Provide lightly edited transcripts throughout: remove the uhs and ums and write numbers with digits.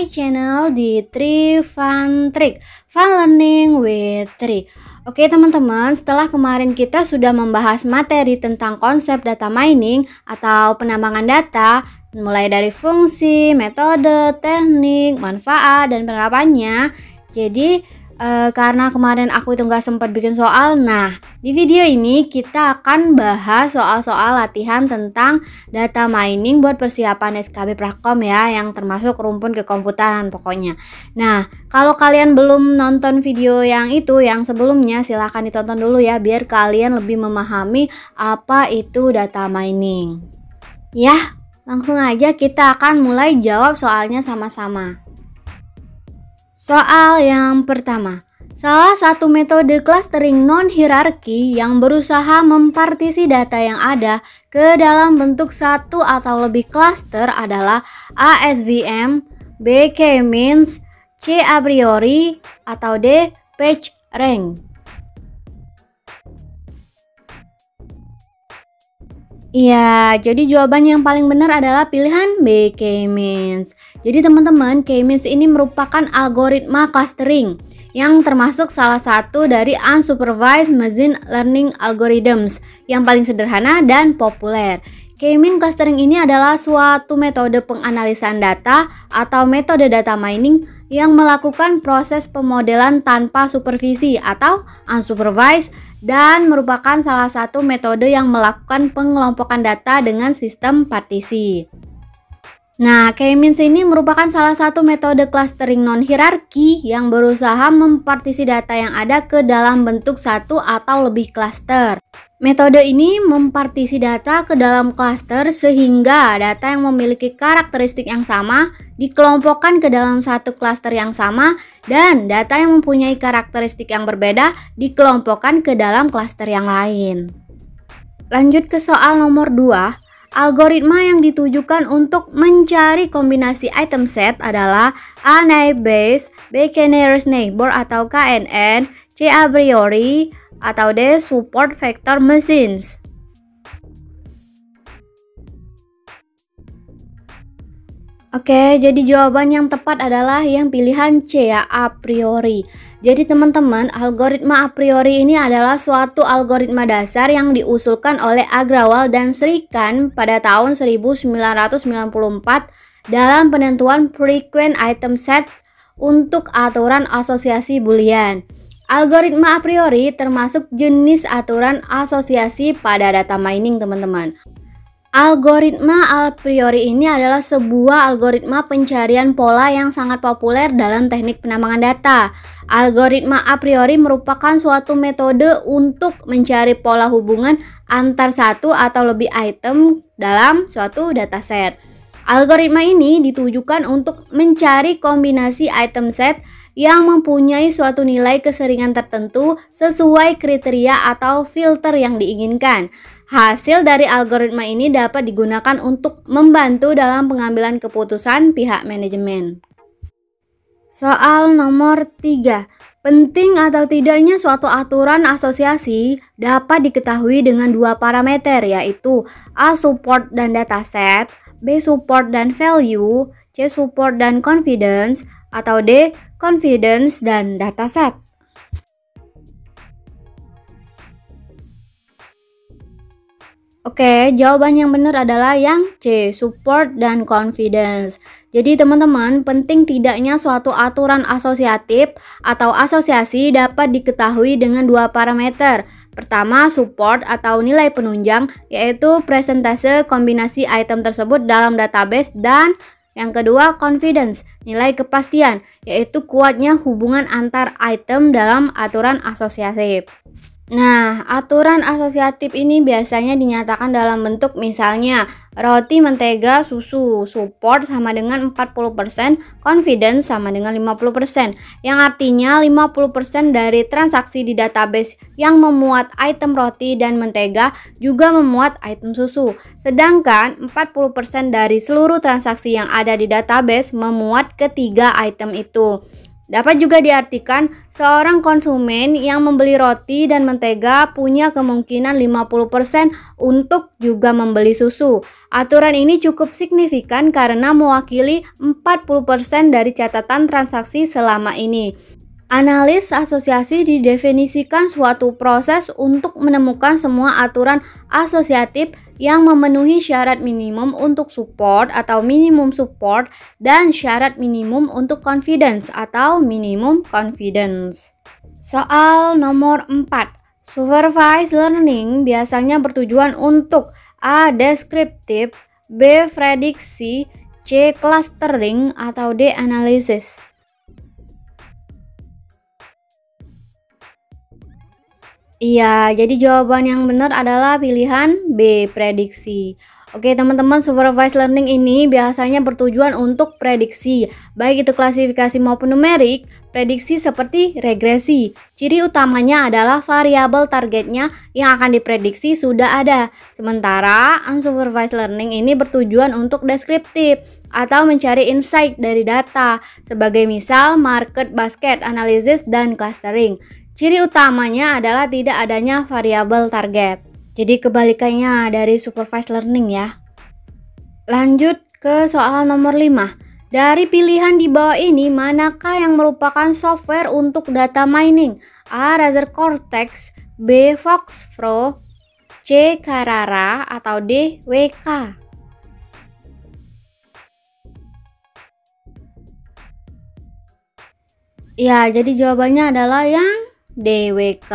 my channel di Tri Fun Trick, Fun Learning with Tri. Oke teman-teman, setelah kemarin kita sudah membahas materi tentang konsep data mining atau penambangan data, mulai dari fungsi, metode, teknik, manfaat, dan penerapannya. Jadi karena kemarin aku itu nggak sempat bikin soal, nah di video ini kita akan bahas soal-soal latihan tentang data mining buat persiapan SKB Prakom ya, yang termasuk rumpun kekomputeran pokoknya. Nah kalau kalian belum nonton video yang itu, yang sebelumnya, silahkan ditonton dulu ya, biar kalian lebih memahami apa itu data mining. Ya, langsung aja kita akan mulai jawab soalnya sama-sama. Soal yang pertama, salah satu metode clustering non-hierarki yang berusaha mempartisi data yang ada ke dalam bentuk satu atau lebih cluster adalah ASVM, B K-means, C a priori, atau D PageRank. Iya, jadi jawaban yang paling benar adalah pilihan B K-means. Jadi teman-teman, K-means ini merupakan algoritma clustering yang termasuk salah satu dari unsupervised machine learning algorithms yang paling sederhana dan populer. K-means clustering ini adalah suatu metode penganalisan data atau metode data mining yang melakukan proses pemodelan tanpa supervisi atau unsupervised dan merupakan salah satu metode yang melakukan pengelompokan data dengan sistem partisi. Nah, K-means ini merupakan salah satu metode clustering non-hierarki yang berusaha mempartisi data yang ada ke dalam bentuk satu atau lebih cluster. Metode ini mempartisi data ke dalam cluster sehingga data yang memiliki karakteristik yang sama dikelompokkan ke dalam satu cluster yang sama dan data yang mempunyai karakteristik yang berbeda dikelompokkan ke dalam cluster yang lain. Lanjut ke soal nomor 2. Algoritma yang ditujukan untuk mencari kombinasi item set adalah A naive Bayes, B K nearest neighbor atau KNN, C a priori, atau D support vector machines. Oke, jadi jawaban yang tepat adalah yang pilihan C ya, a priori. Jadi teman-teman, algoritma a priori ini adalah suatu algoritma dasar yang diusulkan oleh Agrawal dan Srikan pada tahun 1994 dalam penentuan frequent item set untuk aturan asosiasi boolean. Algoritma a priori termasuk jenis aturan asosiasi pada data mining, teman-teman. Algoritma a priori ini adalah sebuah algoritma pencarian pola yang sangat populer dalam teknik penambangan data. Algoritma a priori merupakan suatu metode untuk mencari pola hubungan antar satu atau lebih item dalam suatu dataset. Algoritma ini ditujukan untuk mencari kombinasi item set yang mempunyai suatu nilai keseringan tertentu sesuai kriteria atau filter yang diinginkan. Hasil dari algoritma ini dapat digunakan untuk membantu dalam pengambilan keputusan pihak manajemen. Soal nomor 3. Penting atau tidaknya suatu aturan asosiasi dapat diketahui dengan dua parameter, yaitu A support dan dataset, B support dan value, C support dan confidence, atau D confidence dan dataset. Oke, jawaban yang benar adalah yang C, support dan confidence. Jadi teman-teman, penting tidaknya suatu aturan asosiatif atau asosiasi dapat diketahui dengan dua parameter. Pertama, support atau nilai penunjang, yaitu persentase kombinasi item tersebut dalam database, dan yang kedua, confidence, nilai kepastian, yaitu kuatnya hubungan antar item dalam aturan asosiatif. Nah, aturan asosiatif ini biasanya dinyatakan dalam bentuk misalnya roti, mentega, susu. Support sama dengan 40%, confidence sama dengan 50%. Yang artinya 50% dari transaksi di database yang memuat item roti dan mentega juga memuat item susu. Sedangkan 40% dari seluruh transaksi yang ada di database memuat ketiga item itu. Dapat juga diartikan seorang konsumen yang membeli roti dan mentega punya kemungkinan 50% untuk juga membeli susu. Aturan ini cukup signifikan karena mewakili 40% dari catatan transaksi selama ini. Analis asosiasi didefinisikan suatu proses untuk menemukan semua aturan asosiatif yang memenuhi syarat minimum untuk support atau minimum support dan syarat minimum untuk confidence atau minimum confidence. Soal nomor 4. Supervised learning biasanya bertujuan untuk A. Deskriptif, B. Prediksi, C. Clustering, atau D. Analisis. Iya, jadi jawaban yang benar adalah pilihan B, prediksi. Oke, teman-teman, supervised learning ini biasanya bertujuan untuk prediksi, baik itu klasifikasi maupun numerik. Prediksi seperti regresi. Ciri utamanya adalah variabel targetnya yang akan diprediksi sudah ada. Sementara unsupervised learning ini bertujuan untuk deskriptif atau mencari insight dari data, sebagai misal market basket analysis dan clustering. Ciri utamanya adalah tidak adanya variabel target. Jadi kebalikannya dari supervised learning ya. Lanjut ke soal nomor 5. Dari pilihan di bawah ini, manakah yang merupakan software untuk data mining? A. Razer Cortex, B. Fox Pro, C. Karara, atau D. WK? Ya, jadi jawabannya adalah yang DWK.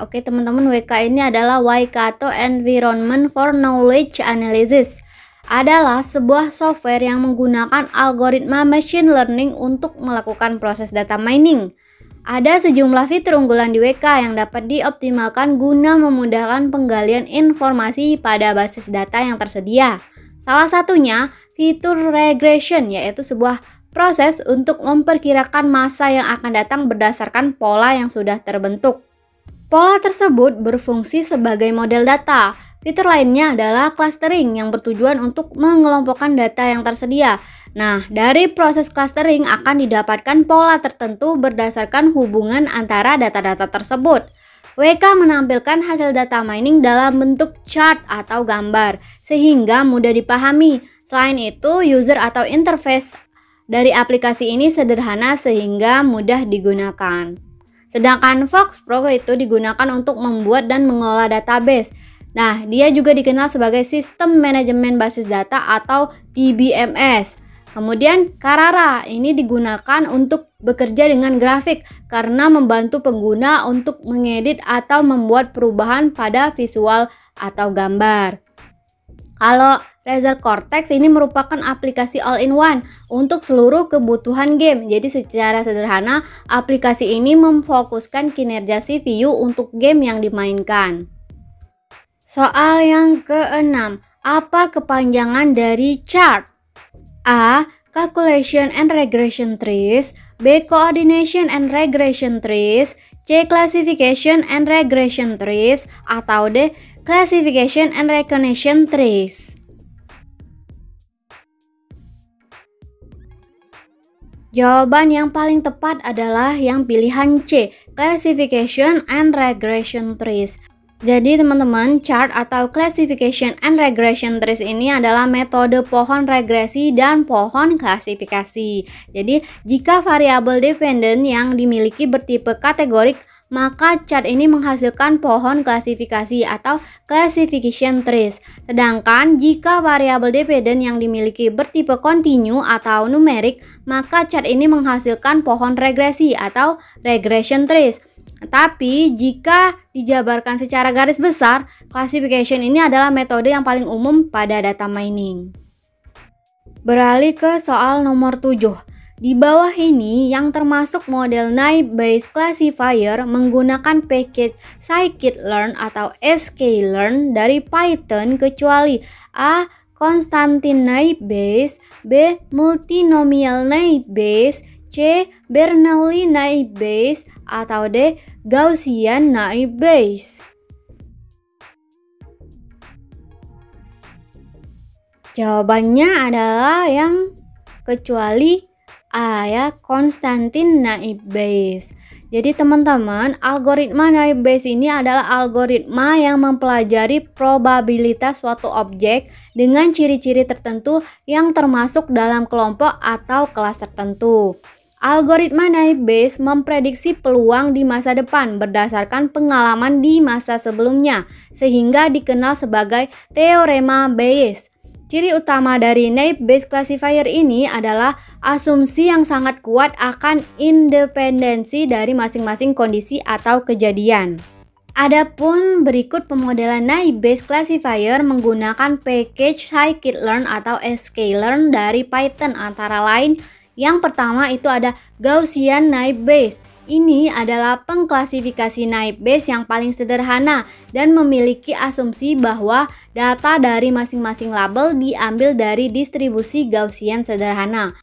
Oke teman-teman, WK ini adalah Waikato Environment for Knowledge Analysis. Adalah sebuah software yang menggunakan algoritma machine learning untuk melakukan proses data mining. Ada sejumlah fitur unggulan di WK yang dapat dioptimalkan guna memudahkan penggalian informasi pada basis data yang tersedia. Salah satunya fitur regression, yaitu sebuah proses untuk memperkirakan masa yang akan datang berdasarkan pola yang sudah terbentuk. Pola tersebut berfungsi sebagai model data. Fitur lainnya adalah clustering yang bertujuan untuk mengelompokkan data yang tersedia. Nah, dari proses clustering akan didapatkan pola tertentu berdasarkan hubungan antara data-data tersebut. WK menampilkan hasil data mining dalam bentuk chart atau gambar, sehingga mudah dipahami. Selain itu, user atau interface dari aplikasi ini sederhana sehingga mudah digunakan. Sedangkan Fox Pro itu digunakan untuk membuat dan mengelola database. Nah, dia juga dikenal sebagai sistem manajemen basis data atau DBMS. Kemudian Karara ini digunakan untuk bekerja dengan grafik karena membantu pengguna untuk mengedit atau membuat perubahan pada visual atau gambar. Kalau Razer Cortex ini merupakan aplikasi all-in-one untuk seluruh kebutuhan game. Jadi secara sederhana, aplikasi ini memfokuskan kinerja CPU untuk game yang dimainkan. Soal yang ke-6, apa kepanjangan dari chart? A. Calculation and Regression Trees, B. Coordination and Regression Trees, C. Classification and Regression Trees, atau D. Classification and Recognition Trees. Jawaban yang paling tepat adalah yang pilihan C, Classification and Regression Trees. Jadi teman-teman, chart atau classification and regression trees ini adalah metode pohon regresi dan pohon klasifikasi. Jadi, jika variabel dependent yang dimiliki bertipe kategorik, maka chart ini menghasilkan pohon klasifikasi atau classification trees. Sedangkan jika variabel dependent yang dimiliki bertipe continue atau numerik, maka chart ini menghasilkan pohon regresi atau regression trees. Tapi jika dijabarkan secara garis besar, classification ini adalah metode yang paling umum pada data mining. Beralih ke soal nomor 7. Di bawah ini yang termasuk model naive-based classifier menggunakan package scikit-learn atau sklearn dari Python kecuali A. Constantine naive-based, B. Multinomial naive-based, C. Bernoulli naive-based, atau D. Gaussian naive-based. Jawabannya adalah yang kecuali A ya, Konstantin Naive Bayes. Jadi teman-teman, algoritma Naive Bayes ini adalah algoritma yang mempelajari probabilitas suatu objek dengan ciri-ciri tertentu yang termasuk dalam kelompok atau kelas tertentu. Algoritma Naive Bayes memprediksi peluang di masa depan berdasarkan pengalaman di masa sebelumnya, sehingga dikenal sebagai teorema Bayes. Ciri utama dari Naive Bayes classifier ini adalah asumsi yang sangat kuat akan independensi dari masing-masing kondisi atau kejadian. Adapun berikut pemodelan Naive Bayes classifier menggunakan package scikit-learn atau sklearn dari Python, antara lain yang pertama itu ada Gaussian Naive Bayes. Ini adalah pengklasifikasi Naive Bayes yang paling sederhana dan memiliki asumsi bahwa data dari masing-masing label diambil dari distribusi Gaussian sederhana.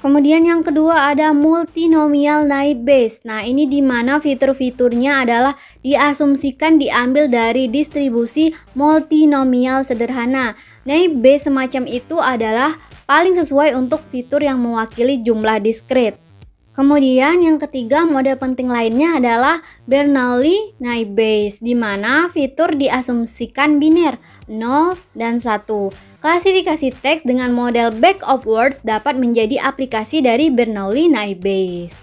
Kemudian yang kedua ada Multinomial Naive Bayes. Nah, ini di mana fitur-fiturnya adalah diasumsikan diambil dari distribusi multinomial sederhana. Naive Bayes semacam itu adalah paling sesuai untuk fitur yang mewakili jumlah diskrit. Kemudian yang ketiga, model penting lainnya adalah Bernoulli Naive Bayes, di mana fitur diasumsikan biner 0 dan 1. Klasifikasi teks dengan model back of words dapat menjadi aplikasi dari Bernoulli Naive Bayes.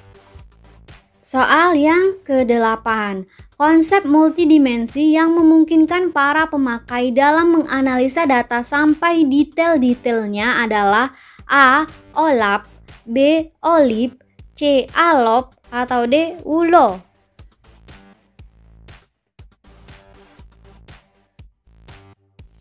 Soal yang ke-8, konsep multidimensi yang memungkinkan para pemakai dalam menganalisa data sampai detail-detailnya adalah A. OLAP, B. OLIP, C. ALOP, atau D. ULO.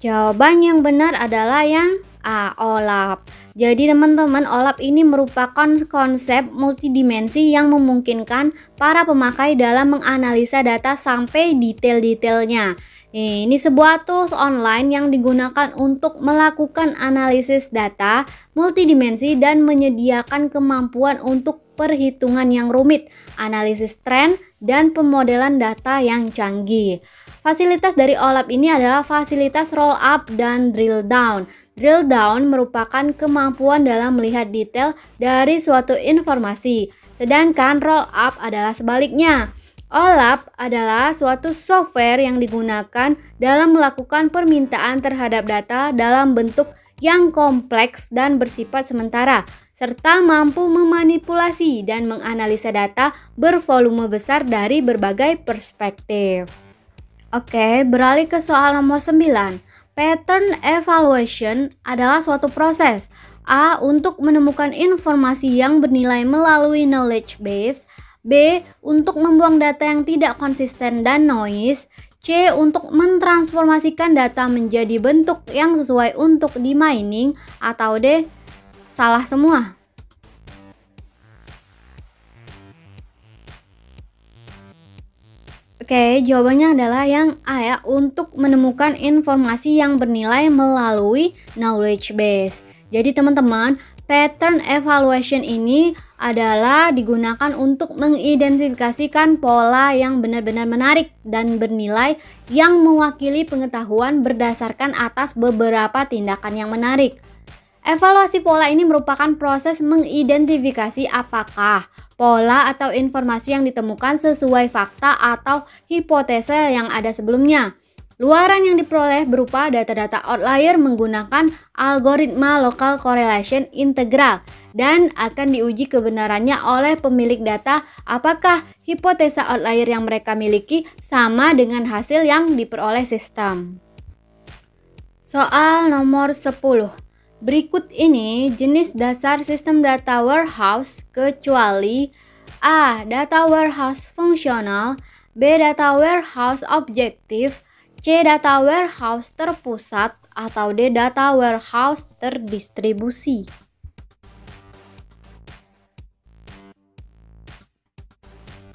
Jawaban yang benar adalah yang A. OLAP. Jadi teman-teman, OLAP ini merupakan konsep multidimensi yang memungkinkan para pemakai dalam menganalisa data sampai detail-detailnya. Ini sebuah tools online yang digunakan untuk melakukan analisis data multidimensi dan menyediakan kemampuan untuk perhitungan yang rumit, analisis tren, dan pemodelan data yang canggih. Fasilitas dari OLAP ini adalah fasilitas roll up dan drill down. Drill down merupakan kemampuan dalam melihat detail dari suatu informasi, sedangkan roll up adalah sebaliknya. OLAP adalah suatu software yang digunakan dalam melakukan permintaan terhadap data dalam bentuk yang kompleks dan bersifat sementara, serta mampu memanipulasi dan menganalisa data bervolume besar dari berbagai perspektif. Oke, beralih ke soal nomor 9. Pattern evaluation adalah suatu proses A. Untuk menemukan informasi yang bernilai melalui knowledge base, B. Untuk membuang data yang tidak konsisten dan noise, C. Untuk mentransformasikan data menjadi bentuk yang sesuai untuk di mining, atau D. Salah semua. Oke, jawabannya adalah yang A ya, untuk menemukan informasi yang bernilai melalui knowledge base. Jadi teman-teman, pattern evaluation ini adalah digunakan untuk mengidentifikasikan pola yang benar-benar menarik dan bernilai yang mewakili pengetahuan berdasarkan atas beberapa tindakan yang menarik. Evaluasi pola ini merupakan proses mengidentifikasi apakah pola atau informasi yang ditemukan sesuai fakta atau hipotesa yang ada sebelumnya. Luaran yang diperoleh berupa data-data outlier menggunakan algoritma local correlation integral dan akan diuji kebenarannya oleh pemilik data apakah hipotesa outlier yang mereka miliki sama dengan hasil yang diperoleh sistem. Soal nomor 10. Berikut ini jenis dasar sistem data warehouse kecuali A. Data warehouse fungsional, B. Data warehouse objektif, C. Data warehouse terpusat, atau D. Data warehouse terdistribusi.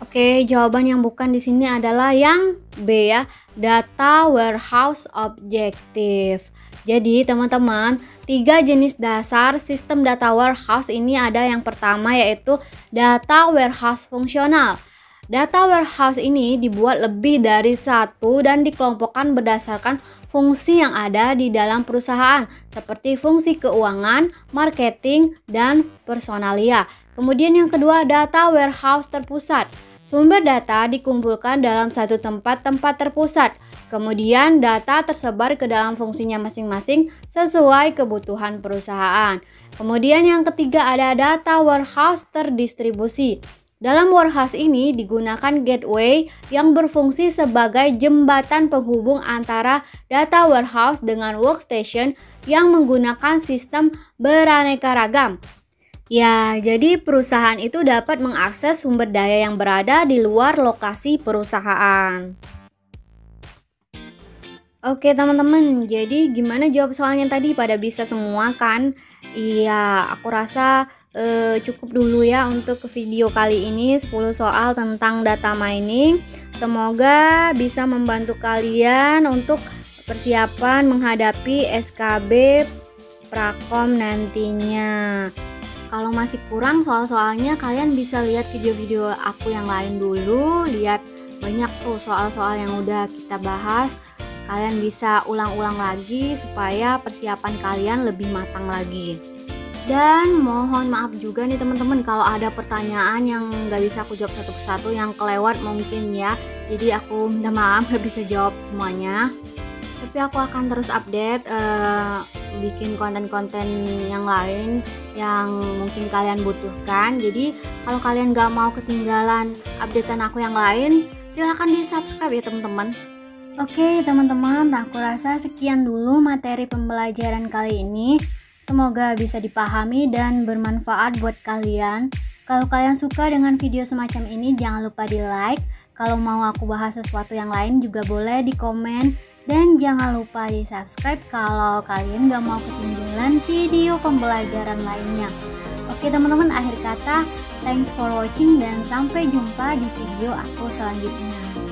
Oke, jawaban yang bukan di sini adalah yang B ya, data warehouse objektif. Jadi teman-teman, 3 jenis dasar sistem data warehouse ini ada. Yang pertama yaitu data warehouse fungsional. Data warehouse ini dibuat lebih dari satu dan dikelompokkan berdasarkan fungsi yang ada di dalam perusahaan, seperti fungsi keuangan, marketing, dan personalia. Kemudian yang kedua, data warehouse terpusat. Sumber data dikumpulkan dalam satu tempat terpusat. Kemudian data tersebar ke dalam fungsinya masing-masing sesuai kebutuhan perusahaan. Kemudian yang ketiga ada data warehouse terdistribusi. Dalam warehouse ini digunakan gateway yang berfungsi sebagai jembatan penghubung antara data warehouse dengan workstation yang menggunakan sistem beraneka ragam. Ya, jadi perusahaan itu dapat mengakses sumber daya yang berada di luar lokasi perusahaan. Oke teman-teman, jadi gimana jawab soalnya tadi? Pada bisa semua kan? Iya, aku rasa cukup dulu ya untuk video kali ini 10 soal tentang data mining. Semoga bisa membantu kalian untuk persiapan menghadapi SKB Prakom nantinya. Kalau masih kurang soal-soalnya, kalian bisa lihat video-video aku yang lain dulu. Lihat banyak tuh soal-soal yang udah kita bahas. Kalian bisa ulang-ulang lagi supaya persiapan kalian lebih matang lagi. Dan mohon maaf juga nih teman-teman kalau ada pertanyaan yang gak bisa aku jawab satu persatu, yang kelewat mungkin ya. Jadi aku minta maaf gak bisa jawab semuanya. Tapi aku akan terus update, bikin konten-konten yang lain yang mungkin kalian butuhkan. Jadi kalau kalian gak mau ketinggalan updatean aku yang lain, silahkan di subscribe ya teman-teman. Oke teman-teman, aku rasa sekian dulu materi pembelajaran kali ini. Semoga bisa dipahami dan bermanfaat buat kalian. Kalau kalian suka dengan video semacam ini, jangan lupa di like. Kalau mau aku bahas sesuatu yang lain juga boleh di komen. Dan jangan lupa di subscribe kalau kalian gak mau ketinggalan video pembelajaran lainnya. Oke teman-teman, akhir kata, thanks for watching dan sampai jumpa di video aku selanjutnya.